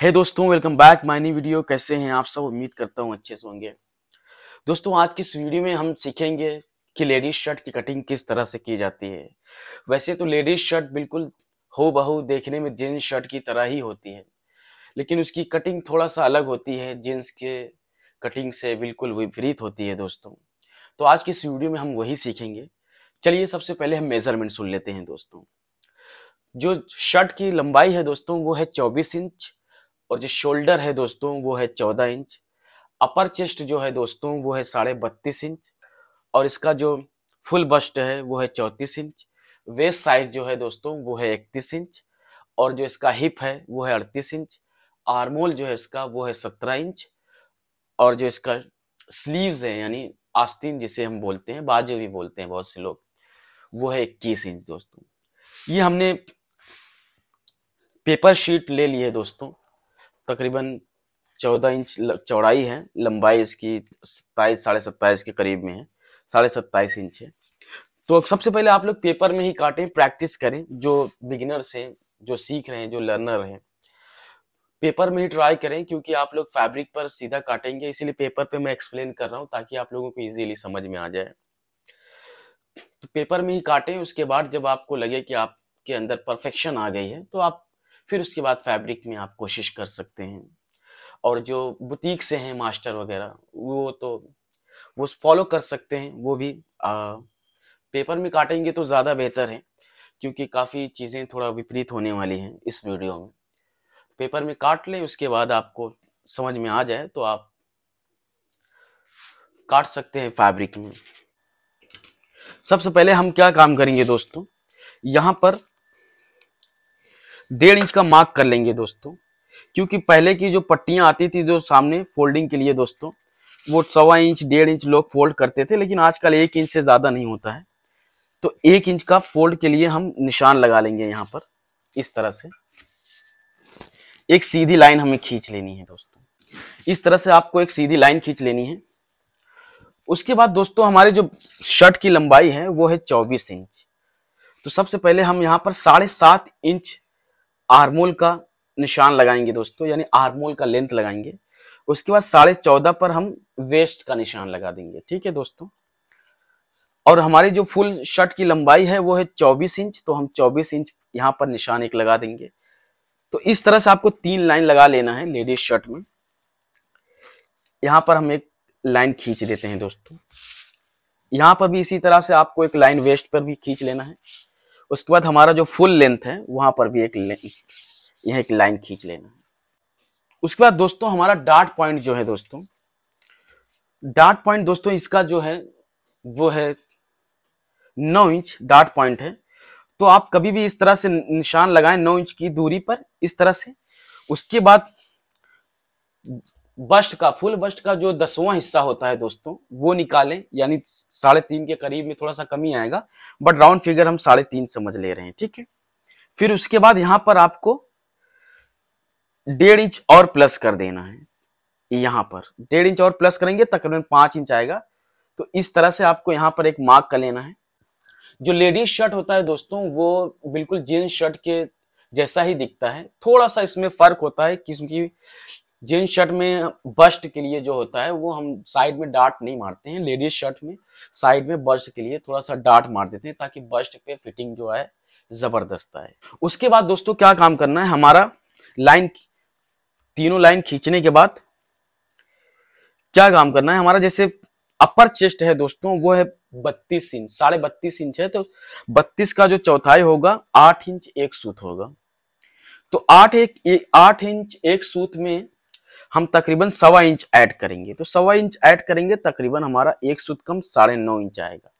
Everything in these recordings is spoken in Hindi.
हे दोस्तों, welcome back my new video. कैसे हैं आप सब? उम्मीद करता हूँ अच्छे से होंगे। दोस्तों, आज की इस वीडियो में हम सीखेंगे कि लेडीज शर्ट की कटिंग किस तरह से की जाती है। वैसे तो लेडीज शर्ट बिल्कुल हो बहू देखने में जींस शर्ट की तरह ही होती है, लेकिन उसकी कटिंग थोड़ा सा अलग होती है, जींस के कटिंग से बिल्कुल विपरीत होती है दोस्तों। तो आज की इस वीडियो में हम वही सीखेंगे। चलिए सबसे पहले हम मेजरमेंट सुन लेते हैं दोस्तों। जो शर्ट की लंबाई है दोस्तों वो है 24 इंच, और जो शोल्डर है दोस्तों वो है 14 इंच। अपर चेस्ट जो है दोस्तों वो है 32.5 इंच, और इसका जो फुल बस्ट है वो है 34 इंच। वेस्ट साइज जो है दोस्तों वो है 31 इंच, और जो इसका हिप है वो है 38 इंच। आर्मोल जो है इसका वो है 17 इंच, और जो इसका स्लीव्स है यानी आस्तीन जिसे हम बोलते हैं, बाजू भी बोलते हैं बहुत से लोग, वो है 21 इंच दोस्तों। ये हमने पेपर शीट ले ली है दोस्तों। तकरीबन 14 इंच चौड़ाई है, लंबाई इसकी 27 साढ़े 27 के करीब में है, 27.5 इंच है। तो सबसे पहले आप लोग पेपर में ही काटें, प्रैक्टिस करें। जो बिगिनर्स हैं, जो सीख रहे हैं, जो लर्नर हैं, पेपर में ही ट्राई करें, क्योंकि आप लोग फैब्रिक पर सीधा काटेंगे, इसीलिए पेपर पे मैं एक्सप्लेन कर रहा हूँ ताकि आप लोगों को इजीली समझ में आ जाए। तो पेपर में ही काटें। उसके बाद जब आपको लगे कि आपके अंदर परफेक्शन आ गई है तो आप फिर उसके बाद फैब्रिक में आप कोशिश कर सकते हैं। और जो बुटीक से हैं मास्टर वगैरह, वो फॉलो कर सकते हैं। वो भी पेपर में काटेंगे तो ज़्यादा बेहतर है, क्योंकि काफ़ी चीज़ें थोड़ा विपरीत होने वाली हैं इस वीडियो में। पेपर में काट लें, उसके बाद आपको समझ में आ जाए तो आप काट सकते हैं फैब्रिक में। सबसे पहले हम क्या काम करेंगे दोस्तों, यहाँ पर 1.5 इंच का मार्क कर लेंगे दोस्तों, क्योंकि पहले की जो पट्टियां आती थी जो सामने फोल्डिंग के लिए दोस्तों, वो 1.25 इंच 1.5 इंच लोग फोल्ड करते थे, लेकिन आजकल 1 इंच से ज्यादा नहीं होता है। तो 1 इंच का फोल्ड के लिए हम निशान लगा लेंगे यहाँ पर। इस तरह से एक सीधी लाइन हमें खींच लेनी है दोस्तों। इस तरह से आपको एक सीधी लाइन खींच लेनी है। उसके बाद दोस्तों हमारे जो शर्ट की लंबाई है वो है 24 इंच। तो सबसे पहले हम यहाँ पर 7.5 इंच आर्मोल का निशान लगाएंगे दोस्तों, यानी आर्मोल का लेंथ लगाएंगे। उसके बाद 14.5 पर हम वेस्ट का निशान लगा देंगे। ठीक है दोस्तों। और हमारी जो फुल शर्ट की लंबाई है वो है 24 इंच, तो हम 24 इंच यहाँ पर निशान एक लगा देंगे। तो इस तरह से आपको 3 लाइन लगा लेना है लेडीज शर्ट में। यहाँ पर हम एक लाइन खींच देते हैं दोस्तों। यहाँ पर भी इसी तरह से आपको एक लाइन वेस्ट पर भी खींच लेना है। उसके बाद हमारा जो फुल लेंथ है वहां पर भी यह एक लाइन खींच लेना है। उसके बाद दोस्तों हमारा डार्ट पॉइंट जो है दोस्तों, डार्ट पॉइंट दोस्तों इसका जो है वो है 9 इंच डार्ट पॉइंट है। तो आप कभी भी इस तरह से निशान लगाएं 9 इंच की दूरी पर, इस तरह से। उसके बाद बस्ट का, फुल बस्ट का जो 10वां हिस्सा होता है दोस्तों वो निकालें, यानी 3.5 के करीब में, थोड़ा सा कमी आएगा, बट राउंड फिगर हम 3.5 समझ ले रहे हैं। ठीक है। फिर उसके बाद यहां पर आपको 1.5 इंच और प्लस कर देना है। यहां पर 1.5 इंच और प्लस करेंगे तकरीबन 5 इंच आएगा। तो इस तरह से आपको यहां पर एक मार्क कर लेना है। जो लेडीज शर्ट होता है दोस्तों वो बिल्कुल जींस शर्ट के जैसा ही दिखता है। थोड़ा सा इसमें फर्क होता है, क्योंकि जींस शर्ट में बस्ट के लिए जो होता है वो हम साइड में डार्ट नहीं मारते हैं। लेडीज शर्ट में साइड में बस्ट के लिए थोड़ा सा डार्ट मार देते हैं, ताकि बस्ट पे फिटिंग जो है जबरदस्त आए। उसके बाद दोस्तों क्या काम करना है, हमारा लाइन, तीनों लाइन खींचने के बाद क्या काम करना है हमारा, जैसे अपर चेस्ट है दोस्तों वो है 32 इंच, 32.5 इंच है। तो 32 का जो चौथाई होगा 8 इंच एक सूत होगा। तो 8 इंच एक सूत में हम तकरीबन 1.25 इंच ऐड करेंगे। तो 1.25 इंच ऐड करेंगे, तकरीबन हमारा एक सूत कम 9.5 इंच आएगा।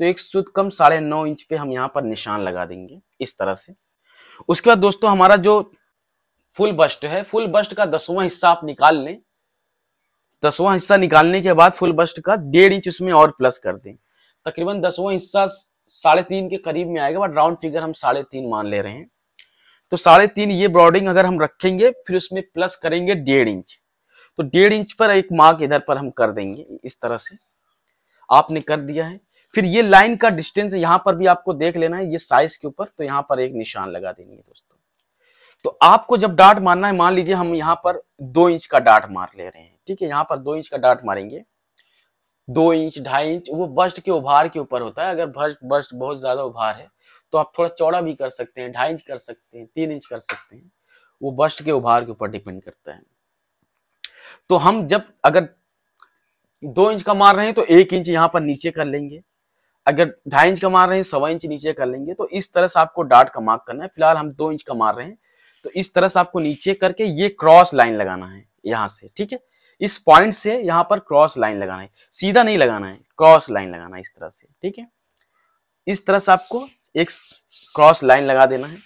तो एक सूत कम 9.5 इंच पे हम यहाँ पर निशान लगा देंगे इस तरह से। उसके बाद दोस्तों हमारा जो फुल बस्ट है, फुल बस्ट का 10वां हिस्सा आप निकाल लें। 10वां हिस्सा निकालने के बाद फुल बस्ट का 1.5 इंच उसमें और प्लस कर दें। तकरीबन 10वां हिस्सा 3.5 के करीब में आएगा, बट राउंड फिगर हम 3.5 मान ले रहे हैं। तो 3.5 ये ब्रॉडिंग अगर हम रखेंगे, फिर उसमें प्लस करेंगे 1.5 इंच। तो 1.5 इंच पर एक मार्क इधर पर हम कर देंगे। इस तरह से आपने कर दिया है। फिर ये लाइन का डिस्टेंस यहाँ पर भी आपको देख लेना है, ये साइज के ऊपर। तो यहाँ पर एक निशान लगा देंगे दोस्तों। तो आपको जब डार्ट मारना है, मान लीजिए हम यहाँ पर 2 इंच का डार्ट मार ले रहे हैं, ठीक है, यहाँ पर 2 इंच का डार्ट मारेंगे, 2 इंच 2.5 इंच, वो बस्ट के उभार के ऊपर होता है। अगर बस्ट बहुत ज्यादा उभार है तो आप थोड़ा चौड़ा भी कर सकते हैं, 2.5 इंच कर सकते हैं, 3 इंच कर सकते हैं, वो बस्ट के उभार के ऊपर डिपेंड करता है। तो हम जब अगर 2 इंच का मार रहे हैं तो 1 इंच यहाँ पर नीचे कर लेंगे, अगर 2.5 इंच का मार रहे हैं 1.25 इंच नीचे कर लेंगे। तो इस तरह से आपको डार्ट का मार्क करना है। फिलहाल हम 2 इंच का मार रहे हैं, तो इस तरह से आपको नीचे करके ये क्रॉस लाइन लगाना है यहाँ से, ठीक है, इस पॉइंट से यहाँ पर क्रॉस लाइन लगाना है, सीधा नहीं लगाना है, क्रॉस लाइन लगाना है इस तरह से, ठीक है। इस तरह से आपको एक क्रॉस लाइन लगा देना है।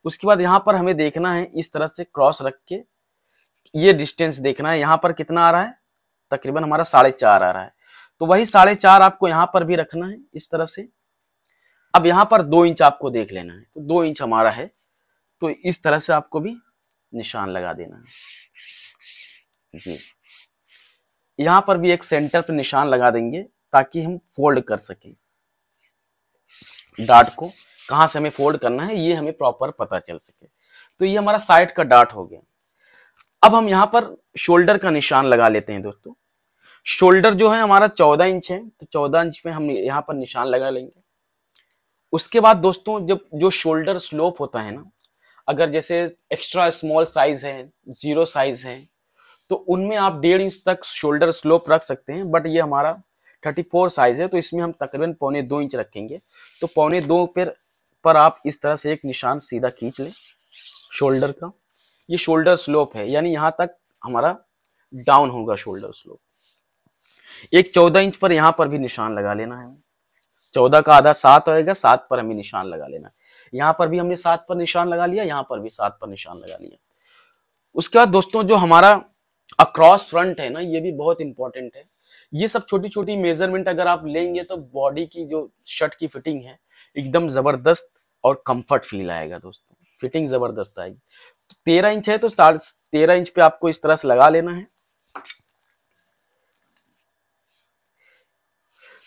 उसके बाद यहाँ पर हमें देखना है, इस तरह से क्रॉस रख के ये डिस्टेंस देखना है, यहाँ पर कितना आ रहा है, तकरीबन हमारा 4.5 आ रहा है। तो वही 4.5 आपको यहाँ पर भी रखना है इस तरह से। अब यहाँ पर 2 इंच आपको देख लेना है, तो 2 इंच हमारा है, तो इस तरह से आपको भी निशान लगा देना है जी। यहाँ पर भी एक सेंटर पे निशान लगा देंगे ताकि हम फोल्ड कर सकें डार्ट को, कहाँ से हमें फोल्ड करना है ये हमें प्रॉपर पता चल सके। तो ये हमारा साइड का डार्ट हो गया। अब हम यहाँ पर शोल्डर का निशान लगा लेते हैं दोस्तों। शोल्डर जो है हमारा 14 इंच है, तो 14 इंच पे हम यहाँ पर निशान लगा लेंगे। उसके बाद दोस्तों जब जो शोल्डर स्लोप होता है ना, अगर जैसे एक्स्ट्रा स्मॉल साइज है, 0 साइज है, तो उनमें आप 1.5 इंच तक शोल्डर स्लोप रख सकते हैं। बट ये हमारा 34 साइज है, तो इसमें हम तकरीबन 1.25 इंच रखेंगे। तो 1.25 पर आप इस तरह से एक निशान सीधा खींच लें शोल्डर का। ये शोल्डर स्लोप है, यानी यहाँ तक हमारा डाउन होगा शोल्डर स्लोप। एक 14 इंच पर यहाँ पर भी निशान लगा लेना है। 14 का आधा 7 होएगा, 7 पर हमें निशान लगा लेना है। यहाँ पर भी हमने 7 पर निशान लगा लिया, यहाँ पर भी 7 पर निशान लगा लिया। उसके बाद दोस्तों जो हमारा अक्रॉस फ्रंट है ना, ये भी बहुत इंपॉर्टेंट है। ये सब छोटी छोटी मेजरमेंट अगर आप लेंगे तो बॉडी की जो शर्ट की फिटिंग है एकदम जबरदस्त और कंफर्ट फील आएगा दोस्तों, फिटिंग जबरदस्त आएगी। तो 13 इंच है तो 13 इंच पे आपको इस तरह से लगा लेना है।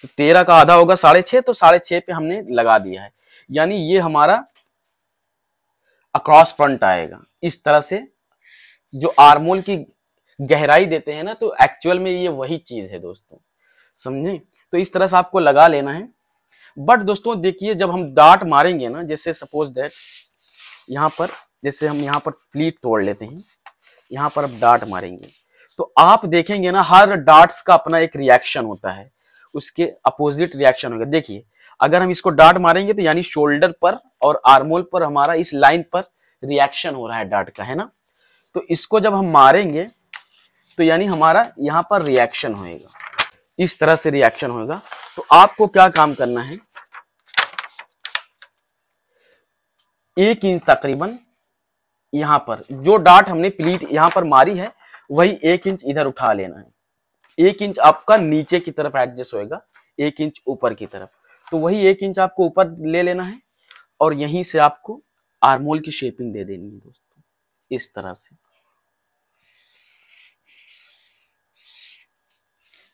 तो 13 का आधा होगा 6.5, तो 6.5 पे हमने लगा दिया है, यानी ये हमारा अक्रॉस फ्रंट आएगा। इस तरह से जो आर्मोल की गहराई देते हैं ना, तो एक्चुअल में ये वही चीज है दोस्तों, समझे। तो इस तरह से आपको लगा लेना है। बट दोस्तों देखिए जब हम डार्ट मारेंगे ना, जैसे सपोज दैट यहाँ पर, जैसे हम यहाँ पर प्लीट तोड़ लेते हैं, यहाँ पर अब डार्ट मारेंगे, तो आप देखेंगे ना हर डार्ट्स का अपना एक रिएक्शन होता है, उसके अपोजिट रिएक्शन होगा। देखिए अगर हम इसको डार्ट मारेंगे तो यानी शोल्डर पर और आर्मोल पर हमारा इस लाइन पर रिएक्शन हो रहा है डार्ट का, है ना। तो इसको जब हम मारेंगे तो यानी हमारा यहाँ पर रिएक्शन होएगा, इस तरह से रिएक्शन होगा। तो आपको क्या काम करना है, 1 इंच तकरीबन यहाँ पर जो डार्ट हमने प्लीट यहाँ पर मारी है, वही 1 इंच इधर उठा लेना है। 1 इंच आपका नीचे की तरफ एडजस्ट होएगा, 1 इंच ऊपर की तरफ, तो वही 1 इंच आपको ऊपर ले लेना है और यहीं से आपको आर्मोल की शेपिंग दे देनी है दोस्तों, इस तरह से।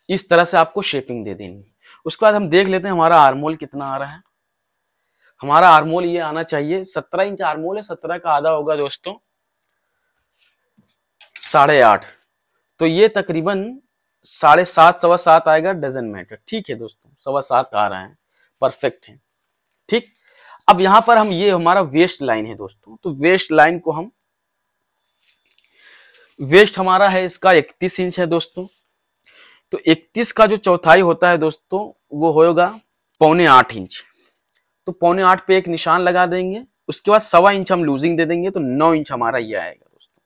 इस तरह से आपको शेपिंग दे देनी है। उसके बाद हम देख लेते हैं हमारा आर्मोल कितना आ रहा है। हमारा आर्मोल ये आना चाहिए, 17 इंच आर्मोल है, 17 का आधा होगा दोस्तों 8.5, तो ये तकरीबन 7.5 7.25 आएगा, डजन मैटर। ठीक है दोस्तों, 7.25 आ रहा है, परफेक्ट है, ठीक। अब यहां पर हम, ये हमारा वेस्ट लाइन है दोस्तों, तो वेस्ट लाइन को हम, वेस्ट हमारा है इसका 31 इंच है दोस्तों। तो 31 का जो चौथाई होता है दोस्तों वो होगा 7.25 इंच। तो 7.25 पे एक निशान लगा देंगे। उसके बाद 1.25 इंच हम लूजिंग दे देंगे, तो 9 इंच हमारा ये आएगा दोस्तों।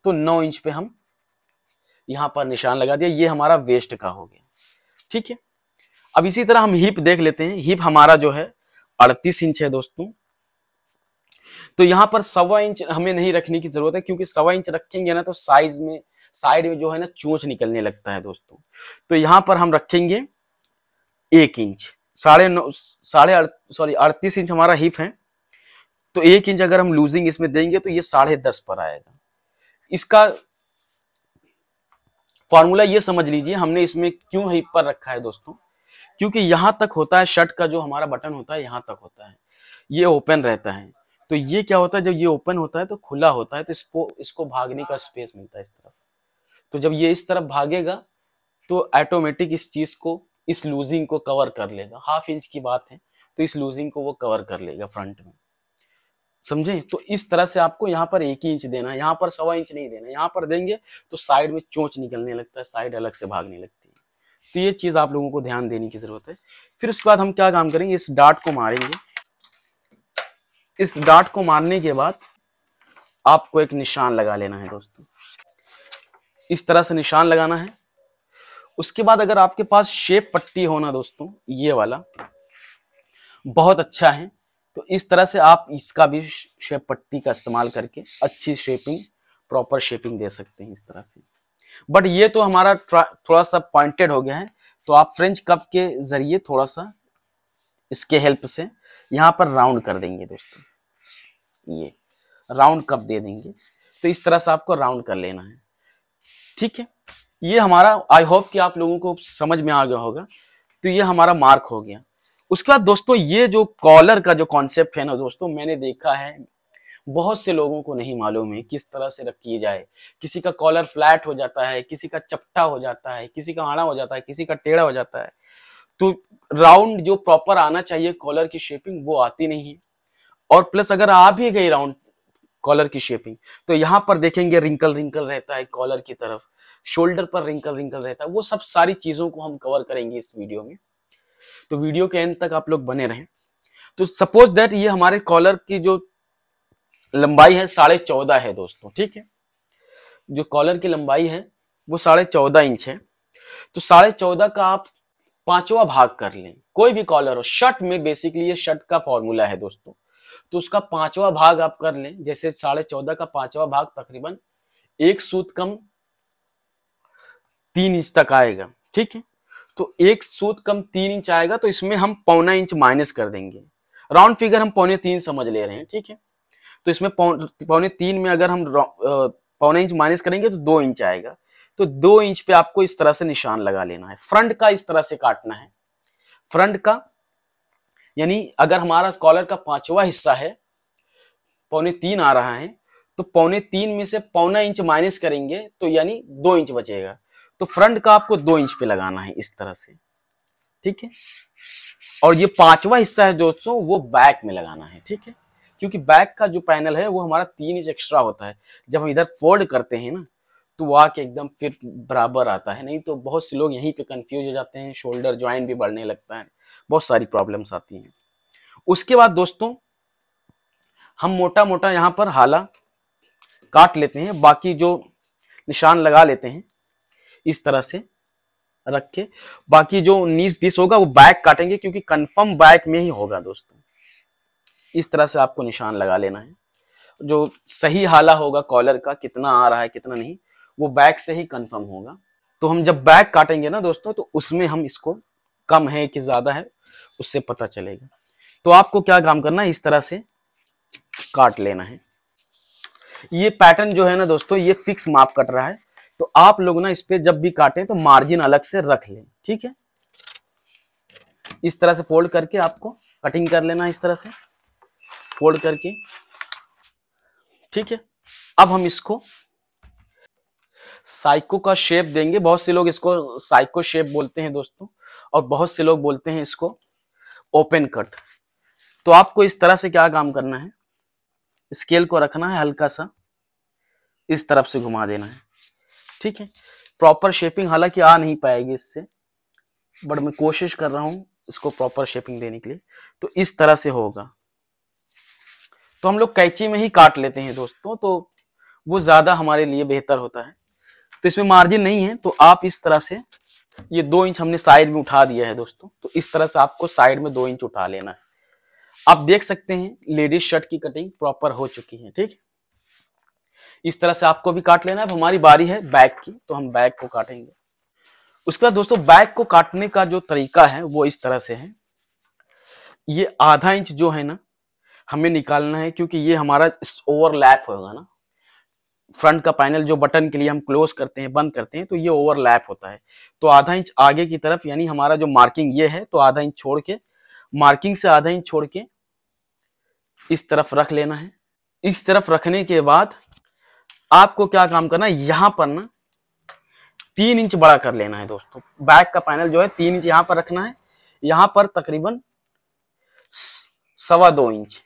तो 9 इंच पे हम यहां पर निशान लगा दिया, ये हमारा वेस्ट का हो गया, ठीक है। अब इसी तरह हम हिप देख लेते हैं। हिप हमारा जो है 38 इंच है दोस्तों। तो यहां पर 1.25 इंच हमें नहीं रखने की जरूरत है, क्योंकि 1.25 इंच रखेंगे ना तो साइड में जो है ना चोंच निकलने लगता है दोस्तों। तो यहां पर हम रखेंगे 1 इंच, 38 इंच हमारा हिप है, तो 1 इंच अगर हम लूजिंग इसमें देंगे तो ये 10.5 पर आएगा। इसका फॉर्मूला ये समझ लीजिए, हमने इसमें क्यों हिप पर रखा है दोस्तों, क्योंकि यहां तक होता है शर्ट का जो हमारा बटन होता है, यहां तक होता है, ये ओपन रहता है। तो ये क्या होता है, जब ये ओपन होता है तो खुला होता है, तो इसको भागने का स्पेस मिलता है इस तरफ। तो जब ये इस तरफ भागेगा तो ऑटोमेटिक इस चीज को, इस लूजिंग को कवर कर लेगा। हाफ इंच की बात है, तो इस लूजिंग को वो कवर कर लेगा फ्रंट में, समझे। तो इस तरह से आपको यहाँ पर 1 इंच देना है, यहाँ पर 1.25 इंच नहीं देना। यहाँ पर देंगे तो साइड में चोंच निकलने लगता है, साइड अलग से भागने लगती है। तो ये चीज आप लोगों को ध्यान देने की जरूरत है। फिर उसके बाद हम क्या काम करेंगे, इस डार्ट को मारेंगे। इस डार्ट को मारने के बाद आपको एक निशान लगा लेना है दोस्तों, इस तरह से निशान लगाना है। उसके बाद अगर आपके पास शेप पट्टी हो ना दोस्तों, ये वाला बहुत अच्छा है, तो इस तरह से आप इसका भी शेप पट्टी का इस्तेमाल करके अच्छी शेपिंग, प्रॉपर शेपिंग दे सकते हैं इस तरह से। बट ये तो हमारा थोड़ा सा पॉइंटेड हो गया है, तो आप फ्रेंच कफ के जरिए थोड़ा सा इसके हेल्प से यहाँ पर राउंड कर देंगे दोस्तों, ये राउंड कप दे देंगे। तो इस तरह से आपको राउंड कर लेना है, ठीक है। ये हमारा, आई होप कि आप लोगों को समझ में आ गया होगा। तो ये हमारा मार्क हो गया। उसके बाद दोस्तों ये जो कॉलर का जो कॉन्सेप्ट है ना दोस्तों, मैंने देखा है बहुत से लोगों को नहीं मालूम है किस तरह से रखी जाए। किसी का कॉलर फ्लैट हो जाता है, किसी का चपटा हो जाता है, किसी का आड़ा हो जाता है, किसी का टेढ़ा हो जाता है। तो राउंड जो प्रॉपर आना चाहिए कॉलर की शेपिंग, वो आती नहीं है। और प्लस अगर आ भी गई राउंड कॉलर की शेपिंग, तो यहाँ पर देखेंगे रिंकल रिंकल रहता है कॉलर की तरफ, शोल्डर पर रिंकल रिंकल रहता है। वो सब सारी चीजों को हम कवर करेंगे इस वीडियो में, तो वीडियो के एंड तक आप लोग बने रहें। तो सपोज दैट ये हमारे कॉलर की जो लंबाई है 14.5 है दोस्तों, ठीक है। जो कॉलर की लंबाई है वो 14.5 इंच है। तो 14.5 का आप 5वां भाग कर लें, कोई भी कॉलर हो। शर्ट में बेसिकली ये शर्ट का फॉर्मूला है दोस्तों, तो उसका 5वां भाग आप कर लें। जैसे 14.5 का 5वां भाग तकरीबन 1 सूत कम 3 इंच तक आएगा, ठीक है। तो 1 सूत कम 3 इंच आएगा, तो इसमें हम 0.25 इंच माइनस कर देंगे। राउंड फिगर हम 0.25 समझ ले रहे हैं, ठीक है। तो इसमें 0.25 में अगर हम 0.25 इंच माइनस करेंगे तो 2 इंच आएगा। तो 2 इंच पे आपको इस तरह से निशान लगा लेना है। फ्रंट का इस तरह से काटना है। फ्रंट का यानी अगर हमारा कॉलर का 5वां हिस्सा है 0.25 आ रहा है, तो 0.25 में से 0.25 इंच माइनस करेंगे तो यानी 2 इंच बचेगा। तो फ्रंट का आपको 2 इंच पे लगाना है इस तरह से, ठीक है। और ये 5वां हिस्सा है दोस्तों, वो बैक में लगाना है, ठीक है। क्योंकि बैक का जो पैनल है वो हमारा 3 इंच एक्स्ट्रा होता है। जब हम इधर फोल्ड करते हैं ना, तो वो आके एकदम फिर बराबर आता है। नहीं तो बहुत से लोग यहीं पे कंफ्यूज हो जाते हैं, शोल्डर ज्वाइंट भी बढ़ने लगता है, बहुत सारी प्रॉब्लम्स आती हैं। उसके बाद दोस्तों हम मोटा मोटा यहाँ पर हाला काट लेते हैं, बाकी जो निशान लगा लेते हैं इस तरह से रख के। बाकी जो 19 पीस होगा वो बैक काटेंगे, क्योंकि कंफर्म बैक में ही होगा दोस्तों। इस तरह से आपको निशान लगा लेना है। जो सही हाला होगा कॉलर का, कितना आ रहा है कितना नहीं, वो बैक से ही कंफर्म होगा। तो हम जब बैक काटेंगे ना दोस्तों, तो उसमें हम इसको कम है कि ज्यादा है उससे पता चलेगा। तो आपको क्या काम करना है, इस तरह से काट लेना है। ये पैटर्न जो है ना दोस्तों, ये फिक्स माप कट रहा है, तो आप लोग ना इस पे जब भी काटें तो मार्जिन अलग से रख लें, ठीक है। इस तरह से फोल्ड करके आपको कटिंग कर लेना है, इस तरह से फोल्ड करके, ठीक है। अब हम इसको साइको का शेप देंगे। बहुत से लोग इसको साइको शेप बोलते हैं दोस्तों, और बहुत से लोग बोलते हैं इसको ओपन कट। तो आपको इस तरह से क्या काम करना है, स्केल को रखना है, हल्का सा इस तरफ से घुमा देना है, ठीक है। प्रॉपर शेपिंग हालांकि आ नहीं पाएगी इससे, बट मैं कोशिश कर रहा हूं इसको प्रॉपर शेपिंग देने के लिए। तो इस तरह से होगा। तो हम लोग कैंची में ही काट लेते हैं दोस्तों, तो वो ज्यादा हमारे लिए बेहतर होता है। तो इसमें मार्जिन नहीं है, तो आप इस तरह से, ये 2 इंच हमने साइड में उठा दिया है दोस्तों, तो इस तरह से आपको साइड में 2 इंच उठा लेना है। आप देख सकते हैं लेडीज शर्ट की कटिंग प्रॉपर हो चुकी है, ठीक। इस तरह से आपको भी काट लेना है। अब हमारी बारी है बैक की, तो हम बैक को काटेंगे। उसके बाद दोस्तों बैक को काटने का जो तरीका है वो इस तरह से है। ये आधा इंच जो है ना हमें निकालना है, क्योंकि ये हमारा ओवरलैप होगा ना। फ्रंट का पैनल जो बटन के लिए हम क्लोज करते हैं, बंद करते हैं, तो ये ओवरलैप होता है। तो आधा इंच आगे की तरफ, यानी हमारा जो मार्किंग ये है, तो आधा इंच छोड़ के, मार्किंग से आधा इंच छोड़ के इस तरफ रख लेना है। इस तरफ रखने के बाद आपको क्या काम करना है, यहां पर ना 3 इंच बड़ा कर लेना है दोस्तों। बैक का पैनल जो है 3 इंच यहां पर रखना है, यहां पर तकरीबन 2.25 इंच,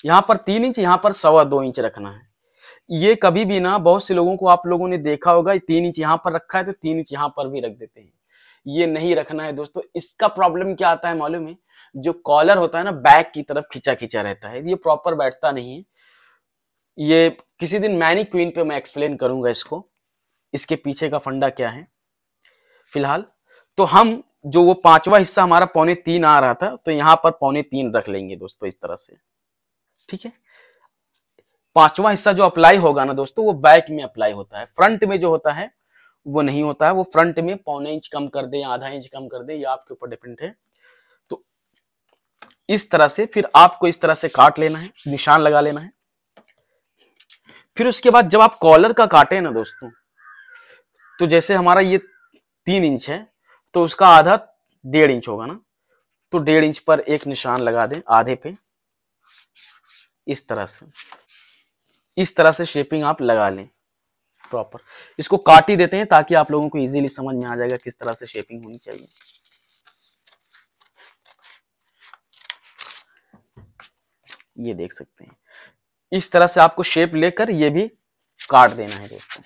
यहां पर 3 इंच, यहां पर 2.25 इंच रखना है। ये कभी भी ना, बहुत से लोगों को आप लोगों ने देखा होगा 3 इंच यहां पर रखा है तो 3 इंच यहां पर भी रख देते हैं। ये नहीं रखना है दोस्तों। इसका प्रॉब्लम क्या आता है मालूम है, जो कॉलर होता है ना बैक की तरफ खिंचा खिंचा रहता है, ये प्रॉपर बैठता नहीं है। ये किसी दिन मैनीक्वीन पे मैं एक्सप्लेन करूंगा इसको, इसके पीछे का फंडा क्या है। फिलहाल तो हम जो वो 5वां हिस्सा हमारा 2.25 आ रहा था, तो यहां पर 2.25 रख लेंगे दोस्तों इस तरह से। ठीक है, 5वां हिस्सा जो अप्लाई होगा ना दोस्तों, वो बैक में अप्लाई होता है, फ्रंट में जो होता है वो नहीं होता है। वो फ्रंट में 0.25 कम कर दे या आधा इंच कम कर दे, ये आपके ऊपर डिपेंड है। तो इस तरह से फिर आपको इस तरह से काट लेना है, निशान लगा लेना है। फिर उसके बाद जब आप कॉलर का काटे ना दोस्तों, तो जैसे हमारा ये 3 इंच है, तो उसका आधा 1.5 इंच होगा ना, तो 1.5 इंच पर एक निशान लगा दें आधे पे, इस तरह से। इस तरह से शेपिंग आप लगा लें प्रॉपर। इसको काट ही देते हैं ताकि आप लोगों को इजीली समझ में आ जाएगा किस तरह से शेपिंग होनी चाहिए। ये देख सकते हैं, इस तरह से आपको शेप लेकर ये भी काट देना है दोस्तों।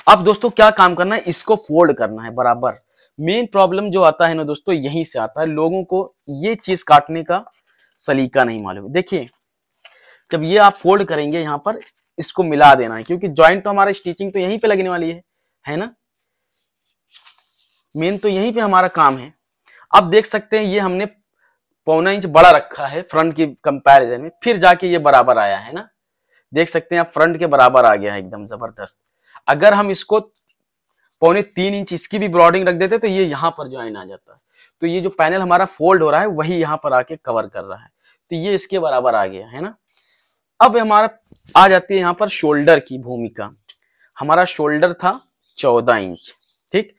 अब दोस्तों क्या काम करना है, इसको फोल्ड करना है बराबर। मेन प्रॉब्लम जो आता है ना दोस्तों, यहीं से आता है। लोगों को ये चीज काटने का सलीका नहीं मालूम। देखिए, जब ये आप फोल्ड करेंगे यहां पर, इसको मिला देना है, क्योंकि जॉइंट तो हमारा स्टिचिंग तो यहीं पे लगने वाली है ना। मेन तो यहीं पे हमारा काम है। अब देख सकते हैं ये हमने 0.25 इंच बड़ा रखा है फ्रंट की कंपैरिजन में, फिर जाके ये बराबर आया है ना। देख सकते हैं आप, फ्रंट के बराबर आ गया है एकदम जबरदस्त। अगर हम इसको 2.25 इंच इसकी भी ब्रॉडिंग रख देते तो ये यहां पर ज्वाइन आ जाता। तो ये जो पैनल हमारा फोल्ड हो रहा है वही यहां पर आके कवर कर रहा है, तो ये इसके बराबर आ गया है ना। अब हमारा आ जाती है यहां पर शोल्डर की भूमिका। हमारा शोल्डर था 14 इंच, ठीक।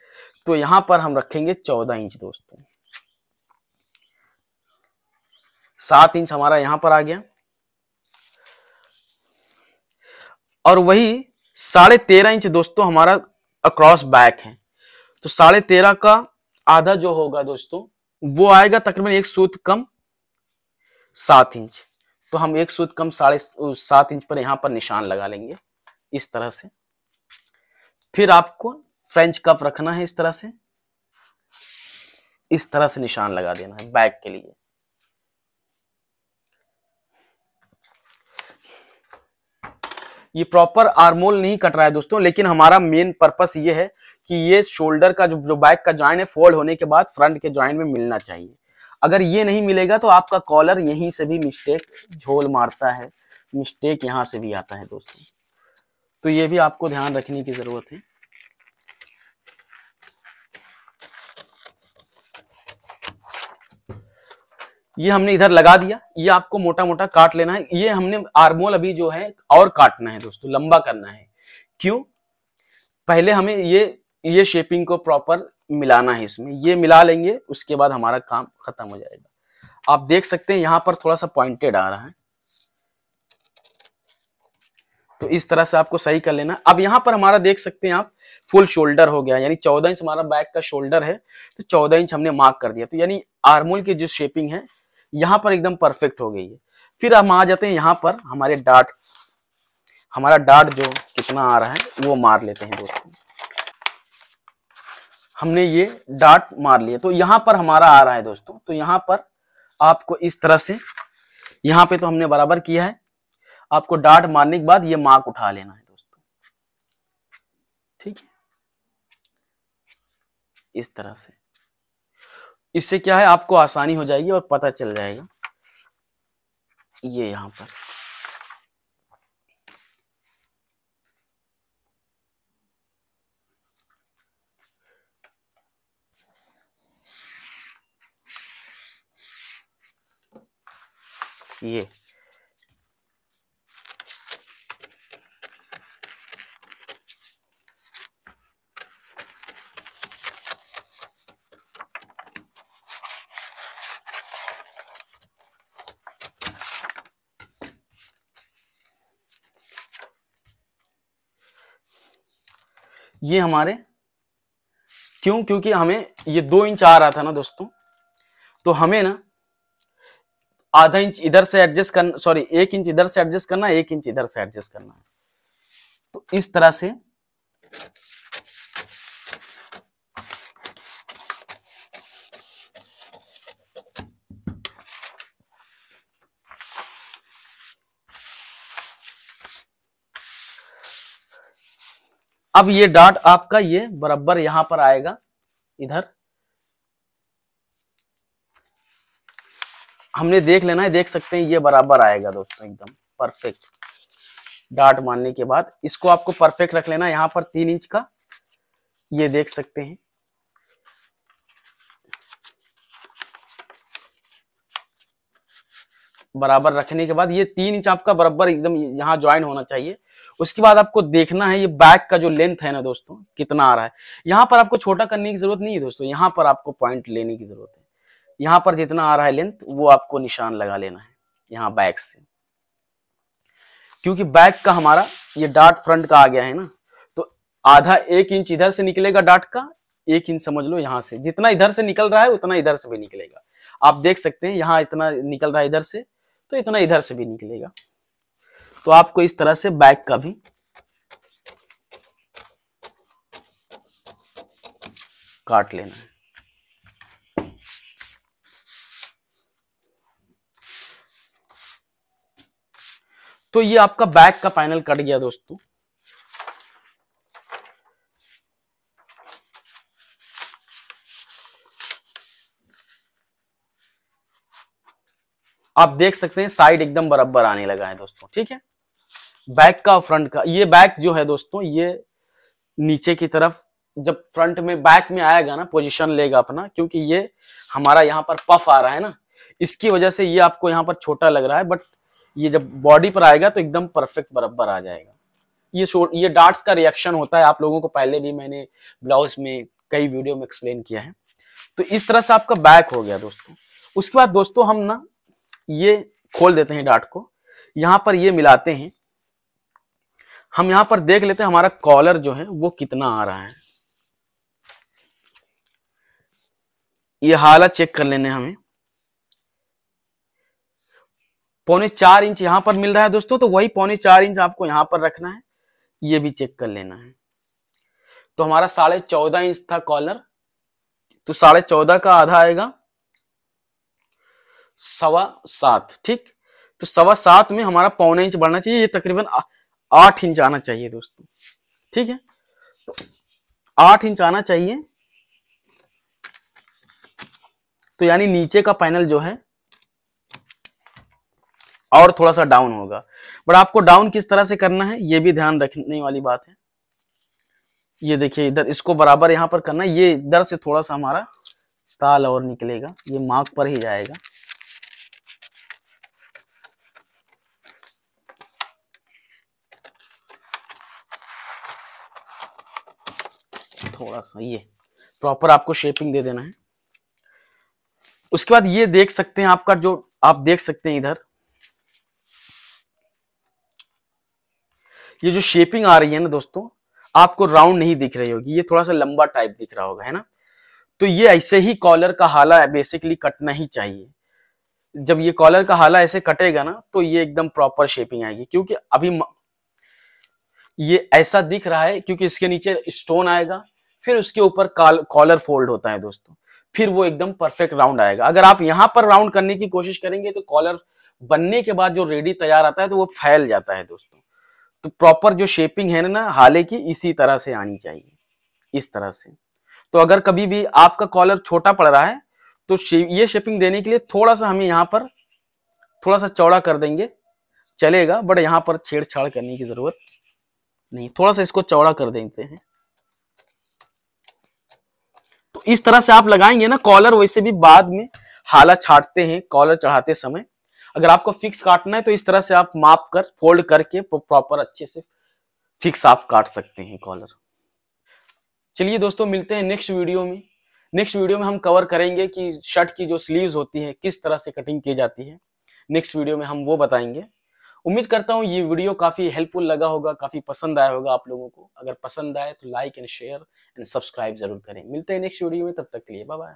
तो यहां पर हम रखेंगे 14 इंच दोस्तों। 7 इंच हमारा यहां पर आ गया, और वही 13.5 इंच दोस्तों हमारा अक्रॉस बैक है। तो 13.5 का आधा जो होगा दोस्तों, वो आएगा तकरीबन 1 सूत कम 7 इंच। तो हम 1 सूत कम 7.5 इंच पर यहां पर निशान लगा लेंगे इस तरह से। फिर आपको फ्रेंच कफ रखना है, इस तरह से, इस तरह से निशान लगा देना है बैक के लिए। ये प्रॉपर आर्मोल नहीं कट रहा है दोस्तों, लेकिन हमारा मेन पर्पस ये है कि ये शोल्डर का जो बैक का जॉइंट है, फोल्ड होने के बाद फ्रंट के जॉइंट में मिलना चाहिए। अगर ये नहीं मिलेगा तो आपका कॉलर यहीं से भी मिस्टेक झोल मारता है, मिस्टेक यहां से भी आता है दोस्तों। तो ये भी आपको ध्यान रखने की जरूरत है। ये हमने इधर लगा दिया, ये आपको मोटा मोटा काट लेना है। ये हमने आर्मोल अभी जो है और काटना है दोस्तों, लंबा करना है। क्यों? पहले हमें ये शेपिंग को प्रॉपर मिलाना है इसमें। ये मिला लेंगे, उसके बाद हमारा काम खत्म हो जाएगा। आप देख सकते हैं यहां पर थोड़ा सा पॉइंटेड आ रहा है, तो इस तरह से आपको सही कर लेना। अब यहां पर हमारा देख सकते हैं आप, फुल शोल्डर हो गया, यानी 14 इंच हमारा बैक का शोल्डर है, तो 14 इंच हमने मार्क कर दिया। तो यानी आर्मोल की जो शेपिंग है यहां पर एकदम परफेक्ट हो गई है। फिर हम आ जाते हैं यहां पर, हमारे डार्ट, हमारा डार्ट जो कितना आ रहा है वो मार लेते हैं दोस्तों। हमने ये डार्ट मार लिया, तो यहां पर हमारा आ रहा है दोस्तों। तो यहां पर आपको इस तरह से, यहां पे तो हमने बराबर किया है, आपको डार्ट मारने के बाद ये मार्क उठा लेना है दोस्तों। ठीक है, इस तरह से। इससे क्या है, आपको आसानी हो जाएगी और पता चल जाएगा। ये यहां पर ये ये हमारे क्यों, क्योंकि हमें ये 2 इंच आ रहा था ना दोस्तों, तो हमें ना आधा इंच इधर से एडजस्ट करना, सॉरी 1 इंच इधर से एडजस्ट करना, 1 इंच इधर से एडजस्ट करना है। तो इस तरह से अब ये डॉट आपका ये बराबर यहां पर आएगा, इधर हमने देख लेना है, देख सकते हैं ये बराबर आएगा दोस्तों, एकदम परफेक्ट। डॉट मारने के बाद इसको आपको परफेक्ट रख लेना, यहां पर 3 इंच का, ये देख सकते हैं। बराबर रखने के बाद ये 3 इंच आपका बराबर एकदम यहां ज्वाइन होना चाहिए। उसके बाद आपको देखना है ये बैक का जो लेंथ है ना दोस्तों कितना आ रहा है। यहां पर आपको छोटा करने की जरूरत नहीं है दोस्तों, यहां पर आपको पॉइंट लेने की जरूरत है। यहां पर जितना आ रहा है लेंथ वो आपको निशान लगा लेना है यहां बैक से, क्योंकि बैक का हमारा ये डॉट फ्रंट का आ गया है ना, तो आधा 1 इंच इधर से निकलेगा डॉट का, 1 इंच समझ लो यहां से, जितना इधर से निकल रहा है उतना इधर से भी निकलेगा। आप देख सकते हैं यहां इतना निकल रहा है इधर से, तो इतना इधर से भी निकलेगा। तो आपको इस तरह से बैक का भी काट लेना है। तो ये आपका बैक का पैनल कट गया दोस्तों। आप देख सकते हैं साइड एकदम बराबर आने लगा है दोस्तों, ठीक है। बैक का और फ्रंट का, ये बैक जो है दोस्तों ये नीचे की तरफ जब फ्रंट में बैक में आएगा ना पोजीशन लेगा अपना, क्योंकि ये हमारा यहाँ पर पफ आ रहा है ना, इसकी वजह से ये आपको यहाँ पर छोटा लग रहा है, बट ये जब बॉडी पर आएगा तो एकदम परफेक्ट बराबर आ जाएगा। ये डॉट्स का रिएक्शन होता है, आप लोगों को पहले भी मैंने ब्लाउज में कई वीडियो में एक्सप्लेन किया है। तो इस तरह से आपका बैक हो गया दोस्तों। उसके बाद दोस्तों हम ना ये खोल देते हैं डॉट को, यहां पर ये मिलाते हैं, हम यहां पर देख लेते हैं हमारा कॉलर जो है वो कितना आ रहा है। ये हालत चेक कर लेने हमें, 4.25 इंच यहां पर मिल रहा है दोस्तों, तो वही 4.25 इंच आपको यहां पर रखना है, ये भी चेक कर लेना है। तो हमारा 14.5 इंच था कॉलर, तो 14.5 का आधा आएगा 7.25, ठीक। तो 7.25 में हमारा 0.25 इंच बढ़ना चाहिए, ये तकरीबन 8 इंच आना चाहिए दोस्तों, ठीक है। तो 8 इंच आना चाहिए, तो यानी नीचे का पैनल जो है और थोड़ा सा डाउन होगा, बट आपको डाउन किस तरह से करना है ये भी ध्यान रखने वाली बात है। ये देखिए इधर इसको बराबर यहां पर करना है, ये इधर से थोड़ा सा हमारा ताल और निकलेगा, ये मार्क पर ही जाएगा। थोड़ा सा ये प्रॉपर आपको शेपिंग दे देना है। उसके बाद ये देख सकते हैं आपका जो आप देख सकते हैं इधर ये जो शेपिंग आ रही है ना दोस्तों, आपको राउंड नहीं दिख रही होगी, ये थोड़ा सा लंबा टाइप दिख रहा होगा, है ना। तो ये ऐसे ही कॉलर का हाला बेसिकली कटना ही चाहिए। जब ये कॉलर का हाला ऐसे कटेगा ना तो ये एकदम प्रॉपर शेपिंग आएगी, क्योंकि अभी ये ऐसा दिख रहा है क्योंकि इसके नीचे स्टोन आएगा, फिर उसके ऊपर कॉलर फोल्ड होता है दोस्तों, फिर वो एकदम परफेक्ट राउंड आएगा। अगर आप यहां पर राउंड करने की कोशिश करेंगे तो कॉलर बनने के बाद जो रेडी तैयार आता है तो वो फैल जाता है दोस्तों। तो प्रॉपर जो शेपिंग है ना हाले की इसी तरह से आनी चाहिए, इस तरह से। तो अगर कभी भी आपका कॉलर छोटा पड़ रहा है तो ये शेपिंग देने के लिए थोड़ा सा हमें यहाँ पर थोड़ा सा चौड़ा कर देंगे चलेगा, बट यहाँ पर छेड़छाड़ करने की जरूरत नहीं, थोड़ा सा इसको चौड़ा कर देते हैं। तो इस तरह से आप लगाएंगे ना कॉलर, वैसे भी बाद में हाला छाटते हैं कॉलर चढ़ाते समय, अगर आपको फिक्स काटना है तो इस तरह से आप माप कर फोल्ड करके प्रॉपर अच्छे से फिक्स आप काट सकते हैं कॉलर। चलिए दोस्तों मिलते हैं नेक्स्ट वीडियो में। नेक्स्ट वीडियो में हम कवर करेंगे कि शर्ट की जो स्लीव्स होती है किस तरह से कटिंग की जाती है, नेक्स्ट वीडियो में हम वो बताएंगे। उम्मीद करता हूँ ये वीडियो काफी हेल्पफुल लगा होगा, काफी पसंद आया होगा आप लोगों को। अगर पसंद आए तो like and share and subscribe जरूर करें। मिलते हैं नेक्स्ट वीडियो में, तब तक के लिए बाय बाय।